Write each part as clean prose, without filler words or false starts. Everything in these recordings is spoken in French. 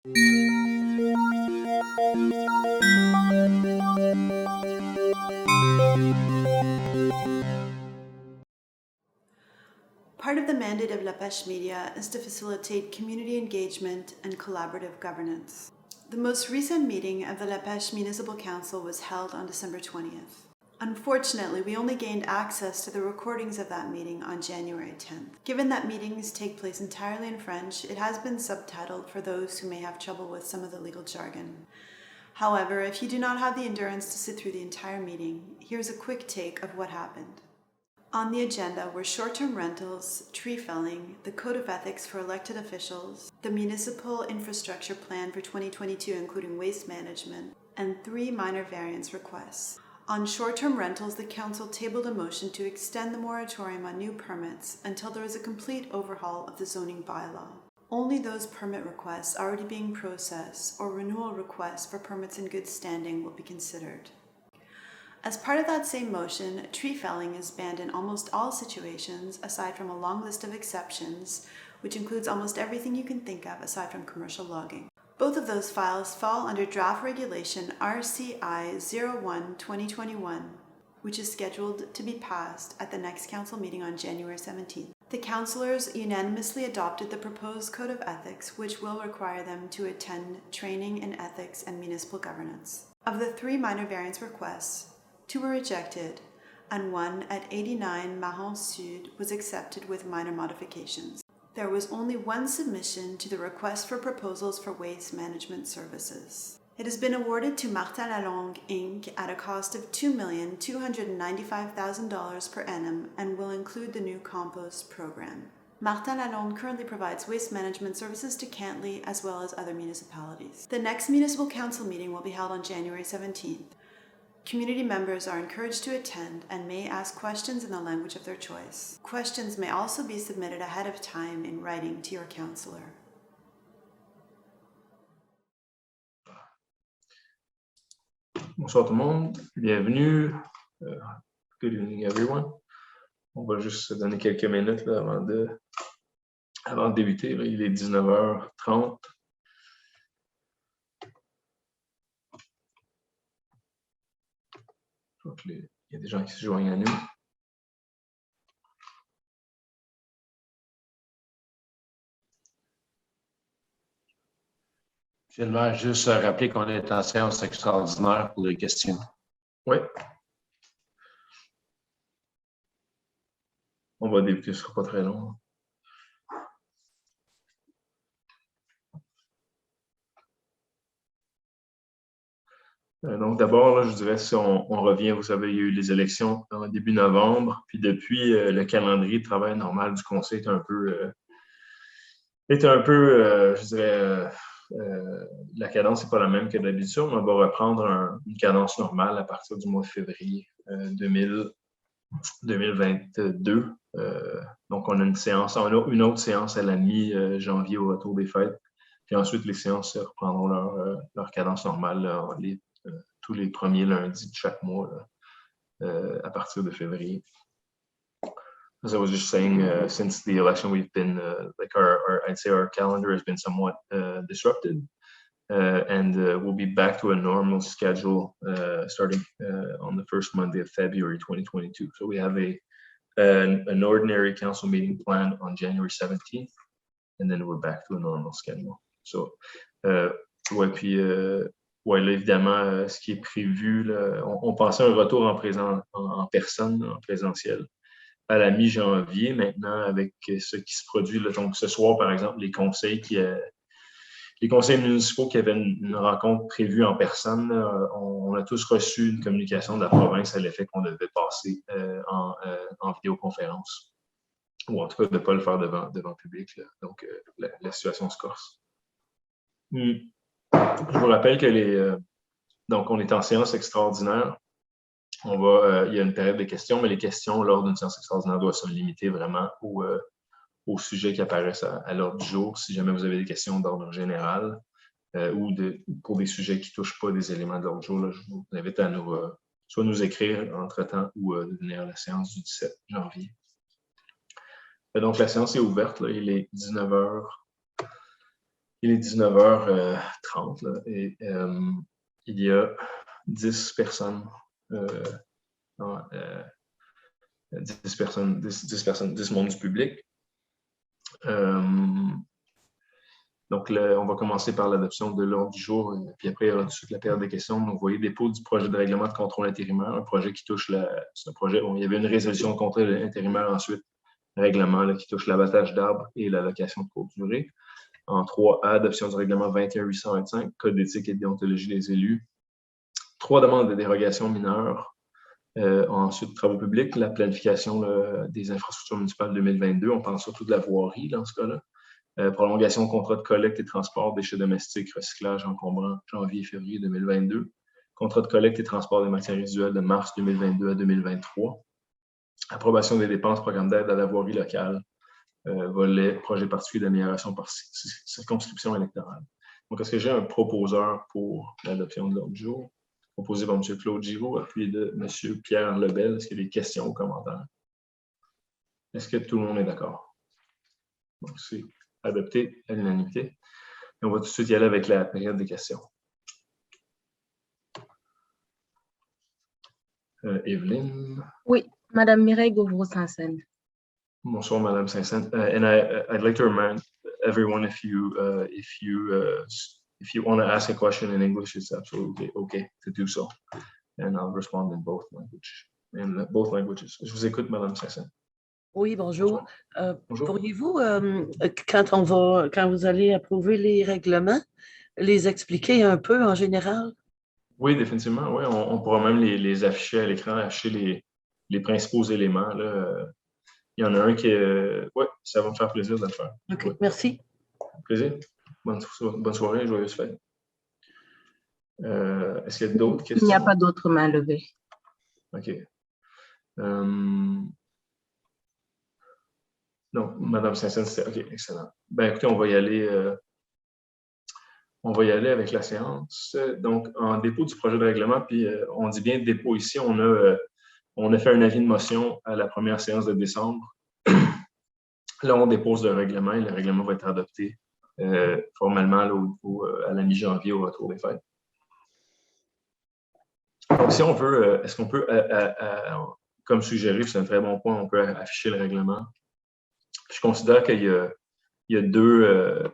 Part of the mandate of La Pêche Media is to facilitate community engagement and collaborative governance. The most recent meeting of the La Pêche Municipal Council was held on December 20th. Unfortunately, we only gained access to the recordings of that meeting on January 10th. Given that meetings take place entirely in French, it has been subtitled for those who may have trouble with some of the legal jargon. However, if you do not have the endurance to sit through the entire meeting, here's a quick take of what happened. On the agenda were short-term rentals, tree felling, the Code of Ethics for elected officials, the Municipal Infrastructure Plan for 2022 including waste management, and 3 minor variance requests. On short-term rentals, the Council tabled a motion to extend the moratorium on new permits until there is a complete overhaul of the zoning bylaw. Only those permit requests already being processed or renewal requests for permits in good standing will be considered. As part of that same motion, tree felling is banned in almost all situations aside from a long list of exceptions, which includes almost everything you can think of aside from commercial logging. Both of those files fall under Draft Regulation RCI 01-2021, which is scheduled to be passed at the next council meeting on January 17th. The councillors unanimously adopted the proposed Code of Ethics, which will require them to attend training in ethics and municipal governance. Of the 3 minor variance requests, 2 were rejected, and 1 at 89 Mahon Sud was accepted with minor modifications. There was only 1 submission to the request for proposals for waste management services. It has been awarded to Martin Lalonde, Inc. at a cost of $2,295,000 per annum and will include the new compost program. Martin Lalonde currently provides waste management services to Cantley as well as other municipalities. The next Municipal Council meeting will be held on January 17th. Community members are encouraged to attend and may ask questions in the language of their choice. Questions may also be submitted ahead of time in writing to your councillor. Bonsoir tout le monde, bienvenue. Good evening everyone. On va juste se donner quelques minutes là, avant de débuter. Là, il est 19h30. Il y a des gens qui se joignent à nous. J'aimerais juste rappeler qu'on est en séance extraordinaire pour les questions. Oui. On va débuter, ce ne sera pas très long. Donc d'abord, je dirais, si on revient, vous savez, il y a eu les élections en début novembre, puis depuis, le calendrier de travail normal du Conseil est un peu, je dirais, la cadence n'est pas la même que d'habitude. On va reprendre une cadence normale à partir du mois de février 2022. Donc, on a une autre séance à la mi-janvier au retour des fêtes. Puis ensuite, les séances reprendront leur cadence normale là, tous les premiers lundis de chaque mois là, à partir de février. As I was just saying, since the election, we've been I'd say our calendar has been somewhat disrupted, and we'll be back to a normal schedule starting on the first Monday of February 2022. So we have an ordinary council meeting planned on January 17th, and then we're back to a normal schedule. So, ouais, puis ouais, là, évidemment, ce qui est prévu, là, on pensait un retour en personne, en présentiel, à la mi-janvier. Maintenant, avec ce qui se produit, là, donc ce soir, par exemple, les conseils municipaux qui avaient une rencontre prévue en personne, on a tous reçu une communication de la province à l'effet qu'on devait passer en vidéoconférence, ou en tout cas de ne pas le faire devant le public. Là. Donc, la situation se corse. Je vous rappelle que donc on est en séance extraordinaire. Il y a une période de questions, mais les questions lors d'une séance extraordinaire doivent se limiter vraiment aux sujets qui apparaissent à l'ordre du jour. Si jamais vous avez des questions d'ordre général ou pour des sujets qui ne touchent pas des éléments de l'ordre du jour, là, je vous invite à soit nous écrire entre-temps ou de venir à la séance du 17 janvier. Donc, la séance est ouverte. Là, il est 19h. Il est 19h30 là, et il y a 10 personnes, 10 membres du public. Donc, on va commencer par l'adoption de l'ordre du jour, puis après, il y aura tout de suite la période des questions. Donc, vous voyez, dépôt du projet de règlement de contrôle intérimaire, un projet qui touche ce projet. Bon, il y avait une résolution de contrôle intérimaire ensuite, règlement là, qui touche l'abattage d'arbres et l'allocation de courte durée. En 3A, adoption du règlement 21.825, code d'éthique et de déontologie des élus. 3 demandes de dérogation mineures. Ensuite, travaux publics, la planification des infrastructures municipales 2022. On parle surtout de la voirie dans ce cas-là. Prolongation de contrat de collecte et transport des déchets domestiques, recyclage encombrant janvier et février 2022. Contrat de collecte et transport des matières résiduelles de mars 2022 à 2023. Approbation des dépenses, programme d'aide à la voirie locale. Volet, projet particulier d'amélioration par circonscription électorale. Donc, est-ce que j'ai un proposeur pour l'adoption de l'ordre du jour? Proposé par M. Claude Giroux, appuyé de M. Pierre Lebel. Est-ce qu'il y a des questions ou commentaires? Est-ce que tout le monde est d'accord? Donc, c'est adopté à l'unanimité. Et on va tout de suite y aller avec la période des questions. Evelyne. Oui, Madame Mireille Gauvreau-Sansen. Bonsoir, Madame Sansen. And I'd like to remind everyone if you want to ask a question in English, it's absolutely okay to do so. And I'll respond in both languages. Je vous écoute, Madame Sansen. Oui, bonjour. Bonjour. Pourriez-vous, quand vous allez approuver les règlements, les expliquer un peu en général? Oui, définitivement. Oui, on pourra même les afficher à l'écran, afficher les principaux éléments. Là. Il y en a un qui est... Oui, ça va me faire plaisir de le faire. OK, ouais. Merci. Plaisir. Bonne soirée, joyeuse fête. Est-ce qu'il y a d'autres questions? Il n'y a pas d'autres mains levées. OK. Non, Madame Sansen, c'est OK, excellent. Ben, écoutez, on va y aller avec la séance. Donc, en dépôt du projet de règlement, puis on dit bien dépôt ici, on a fait un avis de motion à la première séance de décembre. Là, on dépose le règlement et le règlement va être adopté formellement là, à la mi-janvier au retour des fêtes. Donc, si on veut, est-ce qu'on peut, comme suggéré, c'est un très bon point, on peut afficher le règlement. Je considère qu'il y a deux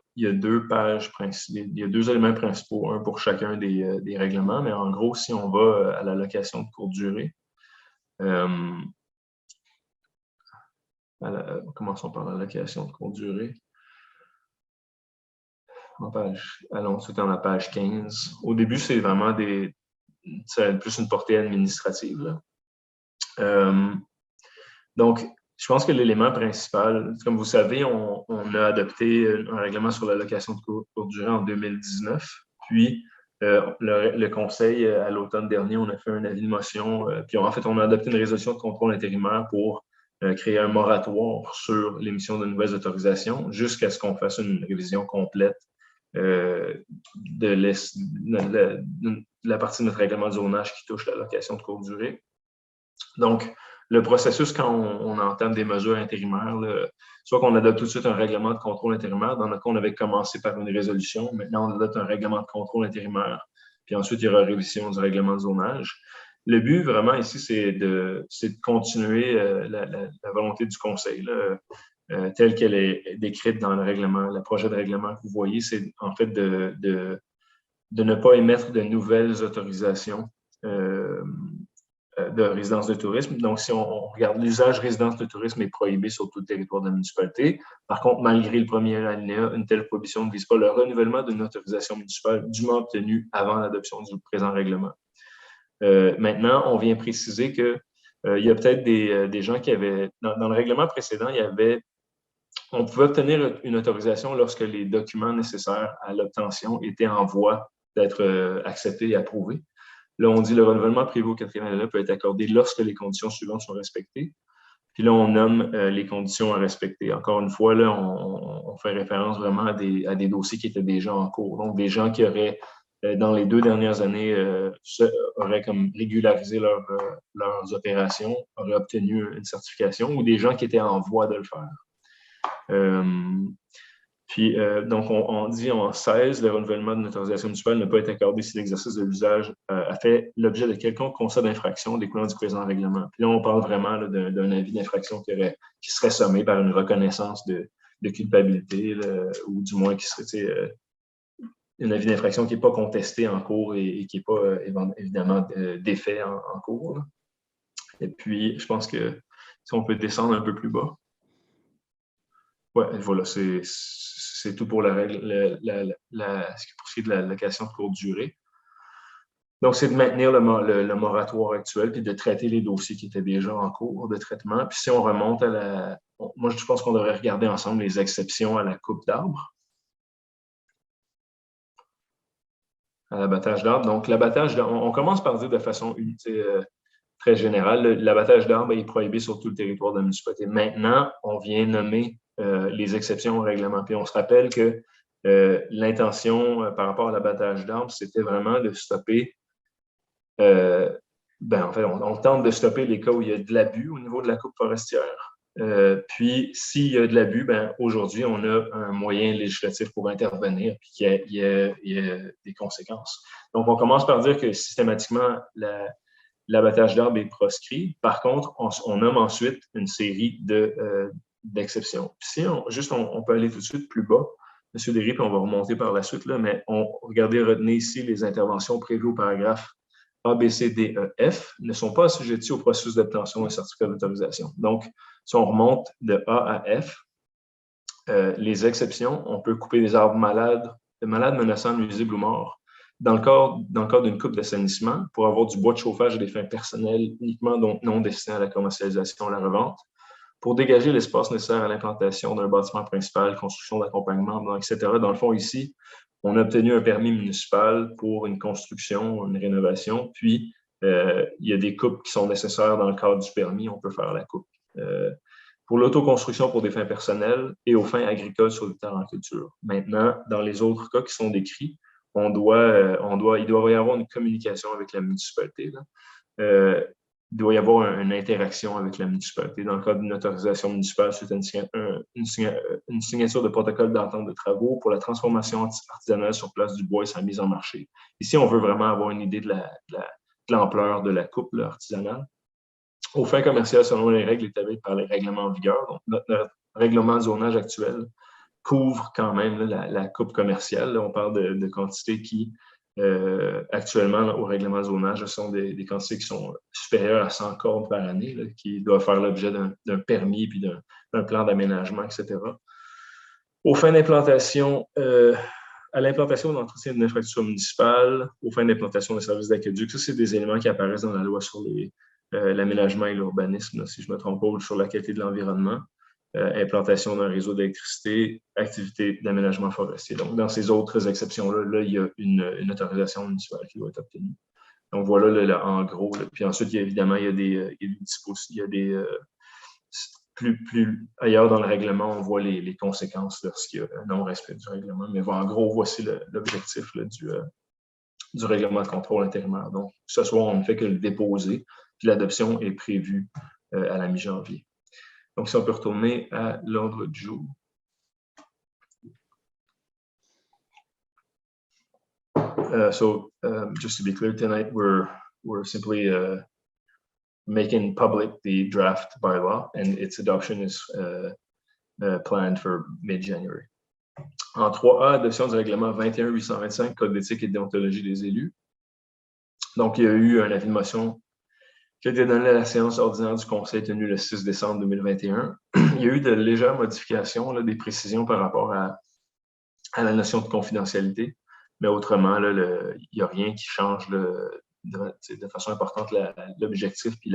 pages principales, il y a 2 éléments principaux, un pour chacun des règlements, mais en gros, si on va à l'allocation de courte durée, commençons par l'allocation de courte durée. Allons tout dans la page 15. Au début, c'est vraiment plus une portée administrative. Donc, je pense que l'élément principal, comme vous savez, on a adopté un règlement sur l'allocation de courte durée en 2019. Puis, le Conseil, à l'automne dernier, on a fait un avis de motion. Puis, en fait, on a adopté une résolution de contrôle intérimaire pour créer un moratoire sur l'émission de nouvelles autorisations jusqu'à ce qu'on fasse une révision complète de la partie de notre règlement de zonage qui touche l'allocation de courte durée. Donc, le processus, quand on entame des mesures intérimaires, là, soit qu'on adopte tout de suite un règlement de contrôle intérimaire. Dans notre cas, on avait commencé par une résolution. Maintenant, on adopte un règlement de contrôle intérimaire. Puis ensuite, il y aura révision du règlement de zonage. Le but, vraiment, ici, c'est de continuer la volonté du Conseil, là, telle qu'elle est décrite dans le règlement, le projet de règlement que vous voyez, c'est en fait de ne pas émettre de nouvelles autorisations de résidence de tourisme. Donc, si on regarde, l'usage résidence de tourisme est prohibé sur tout le territoire de la municipalité. Par contre, malgré le premier alinéa, une telle prohibition ne vise pas le renouvellement d'une autorisation municipale dûment obtenue avant l'adoption du présent règlement. Maintenant, on vient préciser qu'il y a peut-être des gens qui avaient... Dans le règlement précédent, on pouvait obtenir une autorisation lorsque les documents nécessaires à l'obtention étaient en voie d'être acceptés et approuvés. Là, on dit le renouvellement prévu au 4e alinéa peut être accordé lorsque les conditions suivantes sont respectées. Puis là, on nomme les conditions à respecter. Encore une fois, là, on fait référence vraiment à des dossiers qui étaient déjà en cours. Donc, des gens qui auraient, dans les 2 dernières années, auraient comme régularisé leurs opérations, auraient obtenu une certification, ou des gens qui étaient en voie de le faire. Puis, donc, on dit en 16, le renouvellement d'une autorisation municipale ne peut être accordé si l'exercice de l'usage a fait l'objet de quelconque constat d'infraction découlant du présent règlement. Puis là, on parle vraiment d'un avis d'infraction qui serait sommé par une reconnaissance de culpabilité, là, ou du moins qui serait un avis d'infraction qui n'est pas contesté en cours et qui n'est pas évidemment d'effet en cours. Là. Et puis, je pense que si on peut descendre un peu plus bas. Ouais, voilà, c'est tout pour la règle, pour ce qui est de la location de courte durée. Donc, c'est de maintenir le moratoire actuel puis de traiter les dossiers qui étaient déjà en cours de traitement. Puis si on remonte à moi, je pense qu'on devrait regarder ensemble les exceptions à la coupe d'arbres. À l'abattage d'arbres. Donc, l'abattage d'arbres, on commence par dire de façon très générale, l'abattage d'arbres est prohibé sur tout le territoire de la municipalité. Maintenant, on vient nommer les exceptions au règlement. Puis on se rappelle que l'intention par rapport à l'abattage d'arbres, c'était vraiment de stopper, en fait, on tente de stopper les cas où il y a de l'abus au niveau de la coupe forestière. Puis, s'il y a de l'abus, aujourd'hui, on a un moyen législatif pour intervenir, puis qu'il y a des conséquences. Donc, on commence par dire que systématiquement, l'abattage d'arbres est proscrit. Par contre, on nomme ensuite une série d'exceptions. Si on peut aller tout de suite plus bas, M. Derry, puis on va remonter par la suite, là, mais retenez ici les interventions prévues au paragraphe A, B, C, D, E, F ne sont pas assujetties au processus d'obtention d'un certificat d'autorisation. Donc, si on remonte de A à F, les exceptions, on peut couper des arbres malades, menaçants, nuisibles ou morts. Dans le cadre d'une coupe d'assainissement, pour avoir du bois de chauffage à des fins personnelles uniquement non destinées à la commercialisation ou à la revente, pour dégager l'espace nécessaire à l'implantation d'un bâtiment principal, construction d'accompagnement, etc. Dans le fond, ici, on a obtenu un permis municipal pour une construction, une rénovation, puis il y a des coupes qui sont nécessaires dans le cadre du permis, on peut faire la coupe. Pour l'autoconstruction pour des fins personnelles et aux fins agricoles sur le terrain en culture. Maintenant, dans les autres cas qui sont décrits, il doit y avoir une communication avec la municipalité. Là. Il doit y avoir une interaction avec la municipalité. Dans le cadre d'une autorisation municipale, c'est une signature de protocole d'entente de travaux pour la transformation artisanale sur place du bois et sa mise en marché. Ici, on veut vraiment avoir une idée de l'ampleur de la coupe là, artisanale. Aux fins commerciales, selon les règles établies par les règlements en vigueur, donc notre règlement de zonage actuel couvre quand même là, la coupe commerciale. Là, on parle de quantités qui, actuellement, là, au règlement de zonage, sont des quantités qui sont supérieures à 100 cordes par année, là, qui doivent faire l'objet d'un permis puis d'un plan d'aménagement, etc. Aux fins d'implantation, à l'implantation ou l'entretien d'une infrastructure municipale, aux fins d'implantation des services d'aqueduc, ça, c'est des éléments qui apparaissent dans la loi sur l'aménagement et l'urbanisme, si je ne me trompe pas, ou sur la qualité de l'environnement. Implantation d'un réseau d'électricité, activité d'aménagement forestier. Donc, dans ces autres exceptions-là, il y a une autorisation municipale qui doit être obtenue. Donc, voilà, là, en gros. Là. Puis ensuite, évidemment, il y a des plus ailleurs dans le règlement, on voit les conséquences lorsqu'il y a un non-respect du règlement. Mais en gros, voici l'objectif du règlement de contrôle intérimaire. Donc, ce soir, on ne fait que le déposer, puis l'adoption est prévue à la mi-janvier. Donc, si on peut retourner à l'ordre du jour. Just to be clear, tonight we're simply making public the draft bylaw, and its adoption is planned for mid-January. En 3A, adoption du règlement 21-825, Code d'éthique et de déontologie des élus. Donc, il y a eu un avis de motion qui a été donné à la séance ordinaire du Conseil tenue le 6 décembre 2021. Il y a eu de légères modifications, là, des précisions par rapport à la notion de confidentialité, mais autrement, il n'y a rien qui change de façon importante l'objectif et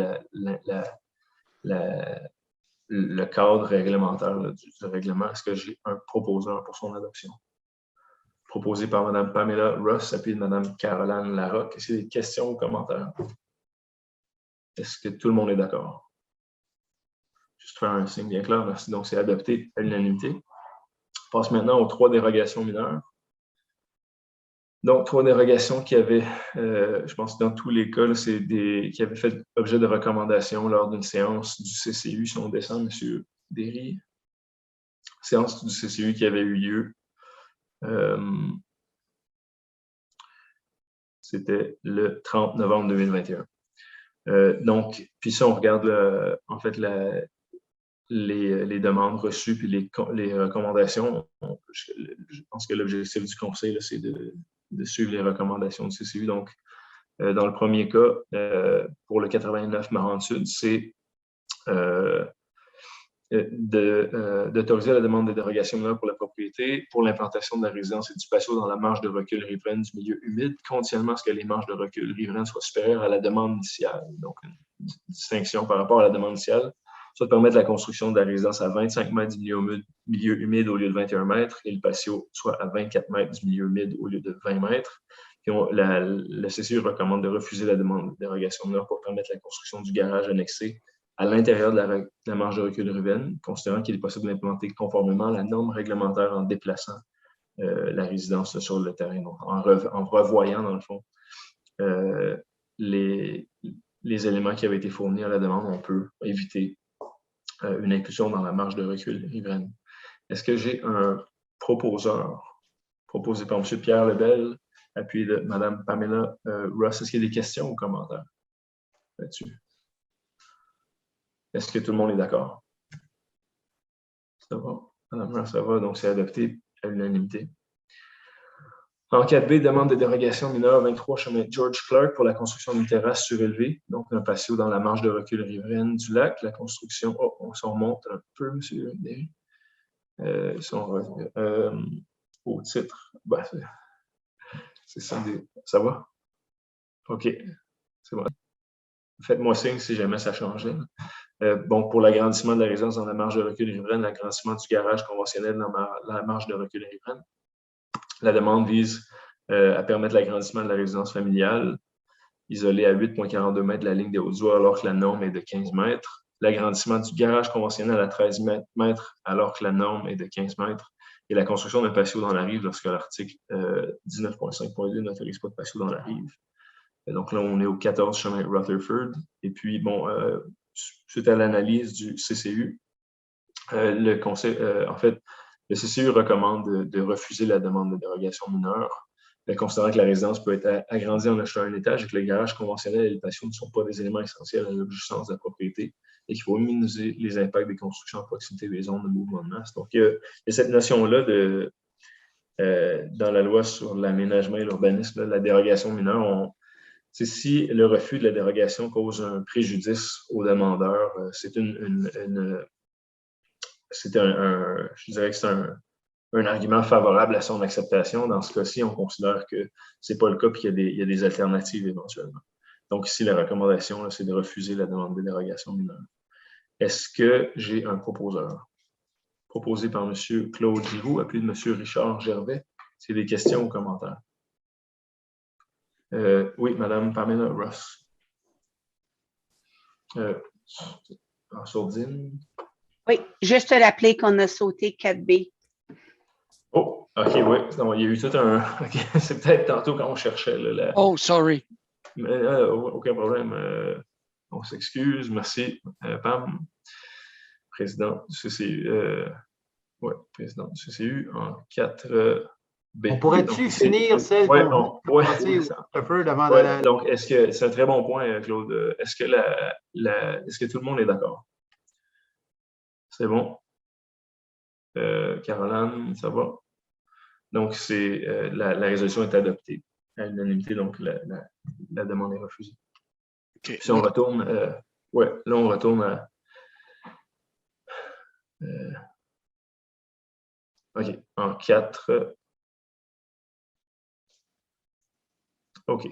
le cadre réglementaire là, du règlement. Est-ce que j'ai un proposeur pour son adoption? Proposé par Mme Pamela Ross, appuyé de Mme Caroline Larocque. Est-ce qu'il y a des questions ou commentaires? Est-ce que tout le monde est d'accord? Juste faire un signe bien clair. Merci. Donc, c'est adopté à l'unanimité. On passe maintenant aux 3 dérogations mineures. Donc, 3 dérogations qui avaient, je pense que dans tous les cas, qui avaient fait objet de recommandations lors d'une séance du CCU, si on descend, M. Derry. séance du CCU qui avait eu lieu. C'était le 30 novembre 2021. Donc, puis si on regarde en fait les demandes reçues puis les recommandations, je pense que l'objectif du conseil, c'est de suivre les recommandations du CCU. Donc, dans le premier cas, pour le 89 Maranthe-Sud, c'est d'autoriser la demande de dérogation mineure pour la propriété pour l'implantation de la résidence et du patio dans la marge de recul riveraine du milieu humide, conditionnellement à ce que les marges de recul riveraines soient supérieures à la demande initiale. Donc, une distinction par rapport à la demande initiale, soit de permettre la construction de la résidence à 25 mètres du milieu humide au lieu de 21 mètres et le patio soit à 24 mètres du milieu humide au lieu de 20 mètres. Puis le CCU recommande de refuser la demande de dérogation mineure pour permettre la construction du garage annexé à l'intérieur de la marge de recul riveraine, considérant qu'il est possible d'implanter conformément à la norme réglementaire en déplaçant la résidence sur le terrain, donc en revoyant, dans le fond, les éléments qui avaient été fournis à la demande, on peut éviter une inclusion dans la marge de recul riveraine. Est-ce que j'ai un proposeur proposé par M. Pierre Lebel, appuyé de Mme Pamela Ross? Est-ce qu'il y a des questions ou commentaires là-dessus? Est-ce que tout le monde est d'accord? Ça va. Madame Ross, ça va. Donc, c'est adopté à l'unanimité. En 4B, demande de dérogation mineure 23 chemin George Clark pour la construction d'une terrasse surélevée, donc un patio dans la marge de recul riveraine du lac. La construction, on s'en remonte un peu, M. Derry. Au titre, ben, c'est ça. Ça va? OK, c'est bon. Faites-moi signe si jamais ça changeait. Bon, pour l'agrandissement de la résidence dans la marge de recul riveraine, l'agrandissement du garage conventionnel dans la marge de recul riveraine. La demande vise à permettre l'agrandissement de la résidence familiale, isolée à 8,42 mètres de la ligne des Hautes-Eaux, alors que la norme est de 15 mètres. L'agrandissement du garage conventionnel à 13 mètres, alors que la norme est de 15 mètres. Et la construction d'un patio dans la rive, lorsque l'article 19.5.2 n'autorise pas de patio dans la rive. Et donc là, on est au 14 chemin Rutherford. Et puis, bon, suite à l'analyse du CCU, le conseil, en fait, le CCU recommande de refuser la demande de dérogation mineure, considérant que la résidence peut être agrandie en achetant un étage et que le garage conventionnel et le patio ne sont pas des éléments essentiels à l'objectance de la propriété et qu'il faut minimiser les impacts des constructions à proximité des zones de mouvement de masse. Donc, il y a cette notion-là dans la loi sur l'aménagement et l'urbanisme, la dérogation mineure. Si le refus de la dérogation cause un préjudice aux demandeurs, je dirais que c'est un argument favorable à son acceptation. Dans ce cas-ci, on considère que ce n'est pas le cas et qu'il y a des alternatives éventuellement. Donc ici, la recommandation, c'est de refuser la demande de dérogation mineure. Est-ce que j'ai un proposeur? Proposé par M. Claude Giroux, appuyé de M. Richard Gervais. C'est des questions ou commentaires? Oui, Mme Pamela Ross. En sourdine. Oui, juste rappeler qu'on a sauté 4B. Oh, OK, oui. Non, il y a eu tout un... Okay. C'est peut-être tantôt quand on cherchait. Là, Oh, sorry. Mais, aucun problème. On s'excuse. Merci, Pam. Président du CCU. Oui, président du CCU en 4B. On pourrait-tu finir celle qu'on ouais, un peu devant la... Donc, est-ce que c'est un très bon point, Claude? Est-ce que est-ce que tout le monde est d'accord? C'est bon? Caroline, ça va? Donc, la résolution est adoptée à l'unanimité, donc la demande est refusée. Okay. Si on retourne, là, on retourne à... OK, en 4... OK.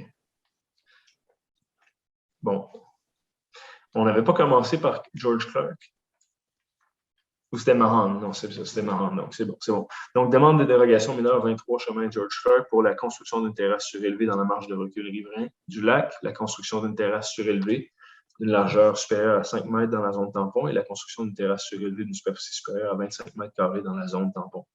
Bon. On n'avait pas commencé par George Clark. Ou c'était Mahan? Non, c'est ça, c'était Mahan. Donc, c'est bon. Donc, demande de dérogation mineure 23 chemin George Clark pour la construction d'une terrasse surélevée dans la marge de recul riverain du lac, la construction d'une terrasse surélevée d'une largeur supérieure à 5 mètres dans la zone tampon et la construction d'une terrasse surélevée d'une superficie supérieure à 25 mètres carrés dans la zone tampon.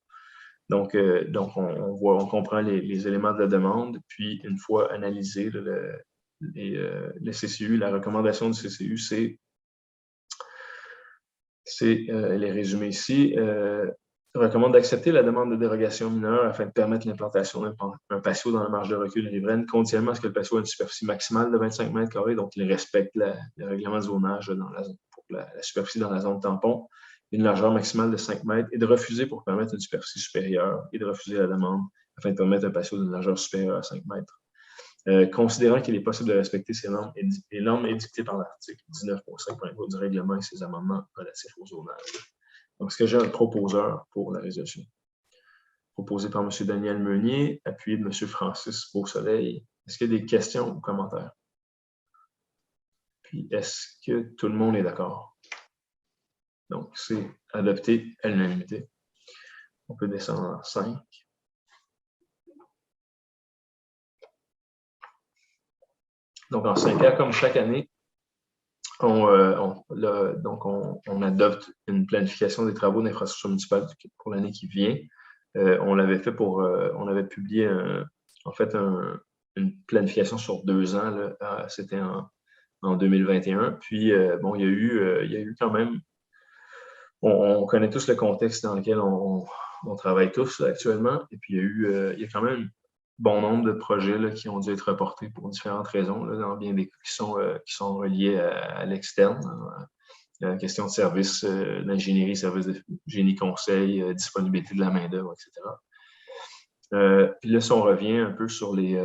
Donc on comprend les éléments de la demande, puis une fois analysé le CCU, la recommandation du CCU, elle est résumée ici. recommande d'accepter la demande de dérogation mineure afin de permettre l'implantation d'un patio dans la marge de recul riveraine, conditionnellement à ce que le patio ait une superficie maximale de 25 mètres carrés, donc il respecte le règlement de zonage pour la superficie dans la zone tampon, une largeur maximale de 5 mètres, et de refuser pour permettre une superficie supérieure, et de refuser la demande afin de permettre un patio d'une largeur supérieure à 5 mètres. Considérant qu'il est possible de respecter ces normes, les normes édictées par l'article 19.5.2 du règlement et ses amendements relatifs au zonage. Donc, est-ce que j'ai un proposeur pour la résolution? Proposé par M. Daniel Meunier, appuyé de M. Francis Beausoleil. Est-ce qu'il y a des questions ou commentaires? Puis, est-ce que tout le monde est d'accord? Donc, c'est adopté à l'unanimité. On peut descendre en 5. Donc, en 5 ans, comme chaque année, on adopte une planification des travaux d'infrastructure municipale pour l'année qui vient. On l'avait fait on avait publié une planification sur 2 ans. C'était en 2021. Puis, il y a eu quand même, on connaît tous le contexte dans lequel on travaille tous là, actuellement. Et puis, il y a quand même bon nombre de projets là, qui ont dû être reportés pour différentes raisons, là, dans bien des cas qui sont reliés à l'externe. Question de services, d'ingénierie, services de génie conseil, disponibilité de la main-d'œuvre, etc. Puis là, si on revient un peu sur les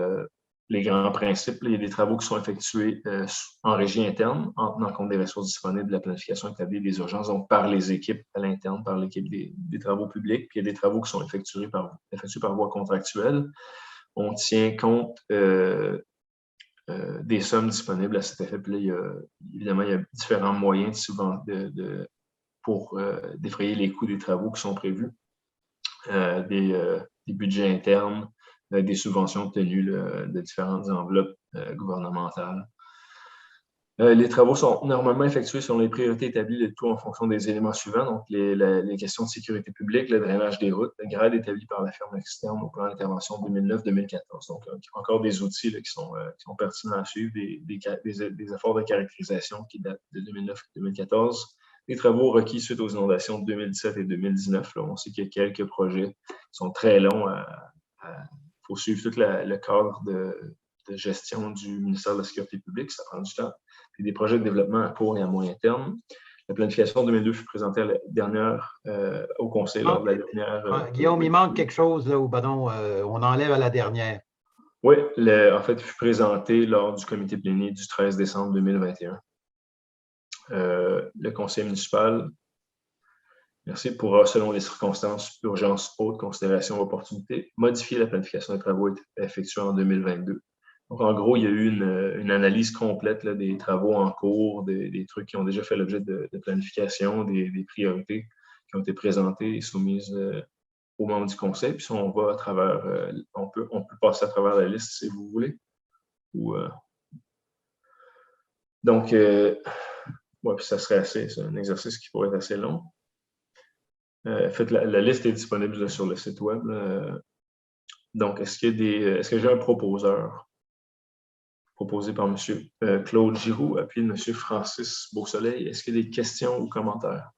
grands principes, là, il y a des travaux qui sont effectués en régie interne, en tenant compte des ressources disponibles, de la planification établie des urgences, donc par les équipes à l'interne, par l'équipe des travaux publics. Puis il y a des travaux qui sont effectués par voie contractuelle. On tient compte des sommes disponibles à cet effet. Puis là, évidemment, il y a différents moyens pour défrayer les coûts des travaux qui sont prévus, des budgets internes, des subventions obtenues de différentes enveloppes gouvernementales. Les travaux sont normalement effectués selon les priorités établies, le tout en fonction des éléments suivants, donc les questions de sécurité publique, le drainage des routes, le grade établi par la firme externe au plan d'intervention 2009-2014. Donc, encore des outils là, qui sont pertinents à suivre, des efforts de caractérisation qui datent de 2009-2014, les travaux requis suite aux inondations de 2017 et 2019. Là, on sait qu'il y a quelques projets qui sont très longs. Il faut suivre tout le cadre de gestion du ministère de la Sécurité publique, ça prend du temps. Puis des projets de développement à court et à moyen terme. La planification 2002 fut présentée au Conseil lors de la dernière. Guillaume, il manque quelque chose, là, on enlève à la dernière. Oui, en fait, il fut présenté lors du comité plénier du 13 décembre 2021. Le conseil municipal, merci, pourra, selon les circonstances, urgence, haute considération, opportunité, modifier la planification des travaux effectués en 2022. Donc, en gros, il y a eu une analyse complète là, des travaux en cours, des trucs qui ont déjà fait l'objet de planification, des priorités qui ont été présentées et soumises aux membres du conseil. Puis, si on va à travers, on peut passer à travers la liste si vous voulez. Donc, puis ça serait c'est un exercice qui pourrait être assez long. En fait, la liste est disponible là, sur le site web. Donc, est-ce que j'ai un proposeur? Proposé par M. Claude Giroux, appuyé de M. Francis Beausoleil. Est-ce qu'il y a des questions ou commentaires?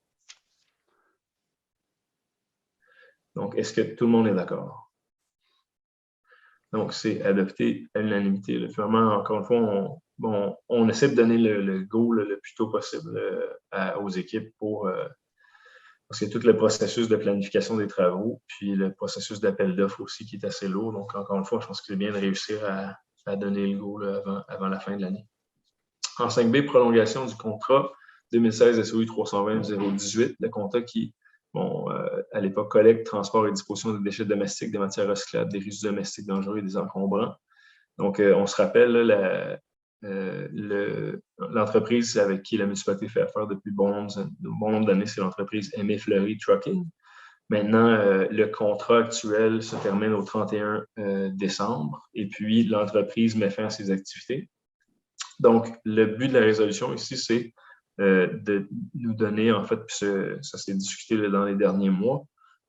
Donc, est-ce que tout le monde est d'accord? Donc, c'est adopté à l'unanimité. Vraiment, encore une fois, on essaie de donner le go le plus tôt possible aux équipes parce que tout le processus de planification des travaux, puis le processus d'appel d'offres aussi qui est assez lourd. Donc, encore une fois, je pense que c'est bien de réussir à donner le go là, avant la fin de l'année. En 5B, prolongation du contrat 2016 SOU 320-018, le contrat qui, à l'époque, collecte, transport et disposition des déchets domestiques, des matières recyclables, des résidus domestiques dangereux et des encombrants. Donc, on se rappelle, l'entreprise avec qui la municipalité fait affaire depuis bon nombre d'années, c'est l'entreprise Aimé Fleury Trucking. Maintenant, le contrat actuel se termine au 31 décembre et puis l'entreprise met fin à ses activités. Donc, le but de la résolution ici, c'est de nous donner, en fait, puis ça s'est discuté là, dans les derniers mois,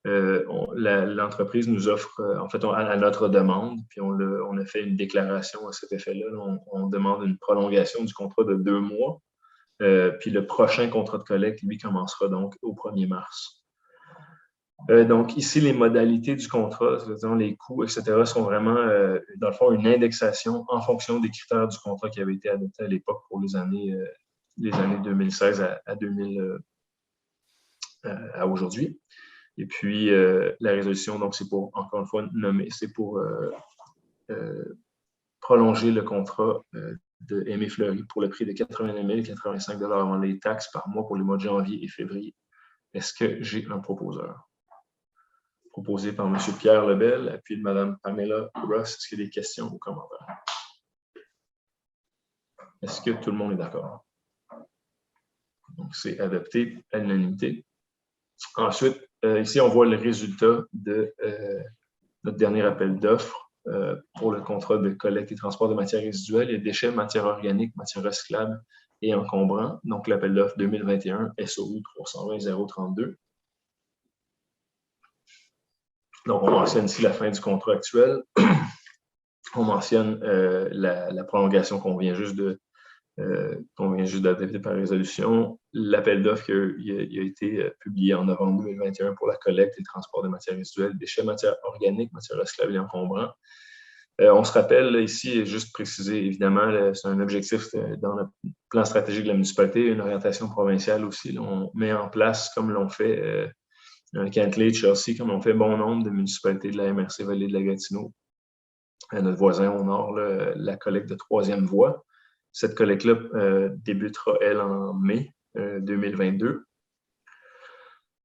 l'entreprise nous offre, en fait, à notre demande, puis on a fait une déclaration à cet effet-là. On demande une prolongation du contrat de 2 mois, puis le prochain contrat de collecte, lui, commencera donc au 1er mars. Donc, ici, les modalités du contrat, c'est-à-dire les coûts, etc., sont vraiment, dans le fond, une indexation en fonction des critères du contrat qui avait été adopté à l'époque pour les années 2016 à aujourd'hui. Et puis, la résolution, donc, c'est pour, encore une fois, nommer, c'est pour prolonger le contrat de Aimé Fleury pour le prix de 89 085 avant les taxes par mois pour les mois de janvier et février. Est-ce que j'ai un proposeur? Proposé par M. Pierre Lebel, appuyé de Mme Pamela Ross. Est-ce qu'il y a des questions ou commentaires? Est-ce que tout le monde est d'accord? Donc, c'est adopté à l'unanimité. Ensuite, ici, on voit le résultat de notre dernier appel d'offres pour le contrat de collecte et transport de matières résiduelles et déchets, matières organiques, matières recyclables et encombrants. Donc, l'appel d'offres 2021 SOU 320-032. Donc, on mentionne ici la fin du contrat actuel. On mentionne la prolongation qu'on vient juste d'adopter par résolution. L'appel d'offres qui a été publié en novembre 2021 pour la collecte et le transport de matières résiduelles, déchets, matières organiques, matières recyclables et encombrants. On se rappelle là, ici, juste préciser, évidemment, c'est un objectif dans le plan stratégique de la municipalité, une orientation provinciale aussi. Là, on met en place, comme l'ont fait Cantley, Chelsea, comme l'ont fait bon nombre de municipalités de la MRC Vallée de la Gatineau, notre voisin au nord, là, la collecte de troisième voie. Cette collecte-là débutera, elle, en mai 2022.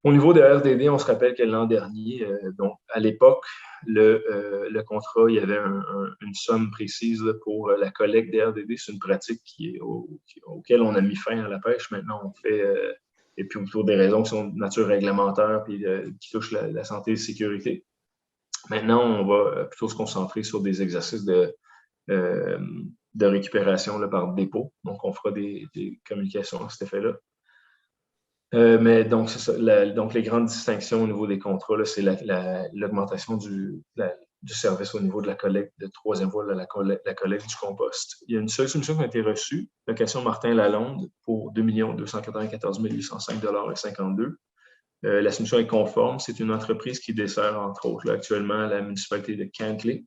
Au niveau de RDD, on se rappelle que l'an dernier, donc à l'époque, le contrat, il y avait une somme précise là, pour la collecte des RDD. C'est une pratique auquel on a mis fin à la pêche. Maintenant, on fait, et puis autour des raisons qui sont de nature réglementaire et qui touchent la santé et la sécurité. Maintenant, on va plutôt se concentrer sur des exercices de récupération là, par dépôt. Donc, on fera des communications à cet effet-là. Mais donc, c'est ça. Donc, les grandes distinctions au niveau des contrats, c'est l'augmentation du service au niveau de la collecte de troisième voie, la collecte du compost. Il y a une seule soumission qui a été reçue, location Martin Lalonde, pour 2 294 805,52 $. La soumission est conforme. C'est une entreprise qui dessert, entre autres, là, actuellement la municipalité de Cantley.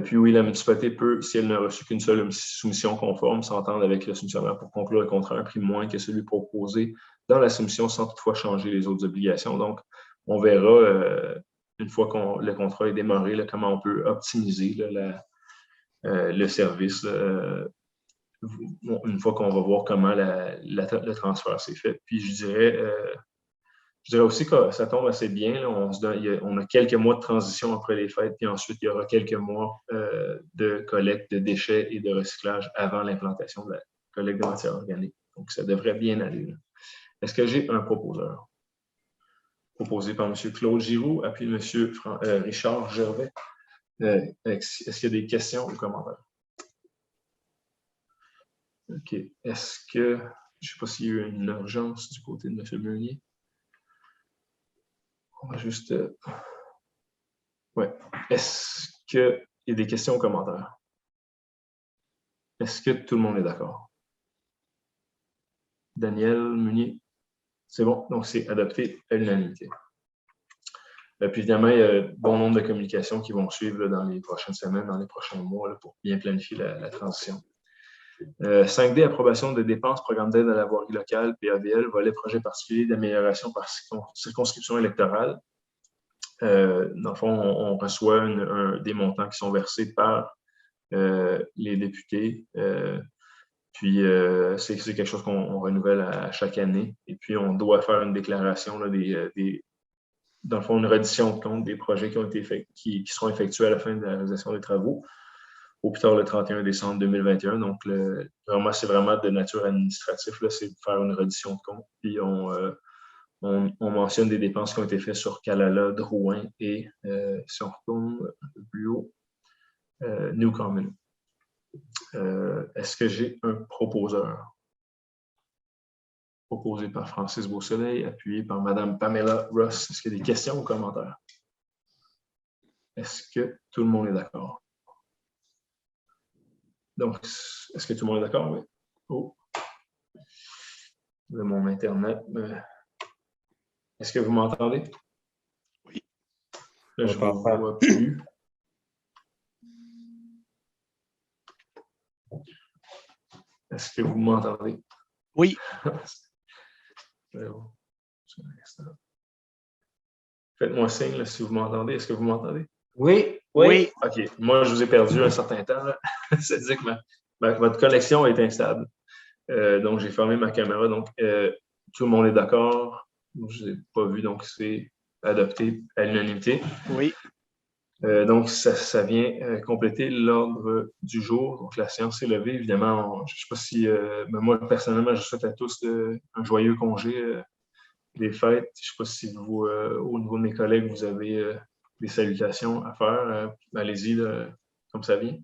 Puis oui, la municipalité peut, si elle n'a reçu qu'une seule soumission conforme, s'entendre avec le soumissionnaire pour conclure le contrat à un prix moins que celui proposé dans la soumission sans toutefois changer les autres obligations. Donc, on verra, une fois que le contrat est démarré, là, comment on peut optimiser là, le service, une fois qu'on va voir comment le transfert s'est fait. Puis je dirais aussi que ça tombe assez bien. Là. On a quelques mois de transition après les fêtes, puis ensuite, il y aura quelques mois de collecte de déchets et de recyclage avant l'implantation de la collecte de matières organiques. Donc, ça devrait bien aller. Là. Est-ce que j'ai un proposeur? Proposé par M. Claude Giroux, appuyé M. Richard Gervais. Est-ce qu'il y a des questions ou commentaires? OK. Est-ce que, je ne sais pas s'il y a eu une urgence du côté de M. Meunier? On va juste... Ouais. Est-ce qu'il y a des questions ou commentaires? Est-ce que tout le monde est d'accord? Daniel Meunier? C'est bon. Donc, c'est adopté à l'unanimité. Puis évidemment, il y a bon nombre de communications qui vont suivre là, dans les prochaines semaines, dans les prochains mois, là, pour bien planifier la transition. 5D, approbation de dépenses, programme d'aide à la voirie locale, PAVL, volet projet particulier d'amélioration par circonscription électorale. Dans le fond, on reçoit des montants qui sont versés par les députés. Puis, c'est quelque chose qu'on renouvelle à chaque année. Et puis, on doit faire une déclaration, là, dans le fond, une reddition de compte des projets qui seront effectués à la fin de la réalisation des travaux, au plus tard le 31 décembre 2021. Donc, c'est vraiment de nature administrative, c'est de faire une reddition de compte. Puis, on mentionne des dépenses qui ont été faites sur Kalala, Drouin et, si on retourne un peu plus haut, Newcomen. Est-ce que j'ai un proposeur? Proposé par Francis Beausoleil, appuyé par Mme Pamela Ross. Est-ce qu'il y a des questions ou commentaires? Est-ce que tout le monde est d'accord? Donc, est-ce que tout le monde est d'accord? Oui. Oh. Mon Internet Est-ce que vous m'entendez? Oui. Là, je ne On vous t'entend. vois plus. Est-ce que vous m'entendez? Oui. Faites-moi signe là, si vous m'entendez. Est-ce que vous m'entendez? Oui, Oui. OK. Moi, je vous ai perdu un certain temps. Là. C'est-à-dire que votre connexion est instable. Donc, j'ai fermé ma caméra. Donc, tout le monde est d'accord. Je ne l'ai pas vu, donc c'est adopté à l'unanimité. Oui. Donc, ça vient compléter l'ordre du jour. Donc, la séance est levée. Évidemment, je ne sais pas si, mais moi, personnellement, je souhaite à tous un joyeux congé des fêtes. Je ne sais pas si vous, au niveau de mes collègues, vous avez des salutations à faire. Allez-y, comme ça vient.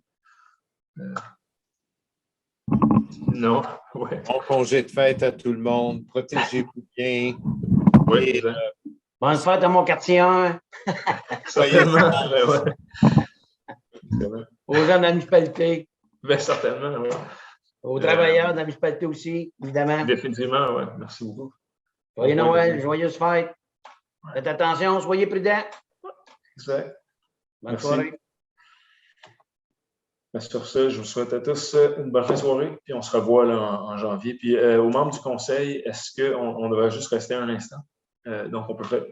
Non, ouais. Bon congé de fête à tout le monde. Protégez-vous bien. Oui, Et, exact. bonne fête à mon quartier 1, Certainement. Ben ouais. aux gens de la municipalité, Ben, certainement, oui. aux travailleurs de la municipalité aussi, évidemment. Définitivement, oui. Merci beaucoup. Joyeux Bon, Noël, ouais. joyeuses fêtes. Faites attention, soyez prudents. Exact. Bonne Merci. soirée. Ben, sur ce, je vous souhaite à tous une bonne fin de soirée, puis on se revoit là, en janvier. Puis aux membres du conseil, est-ce qu'on devrait juste rester un instant? Donc, on peut faire.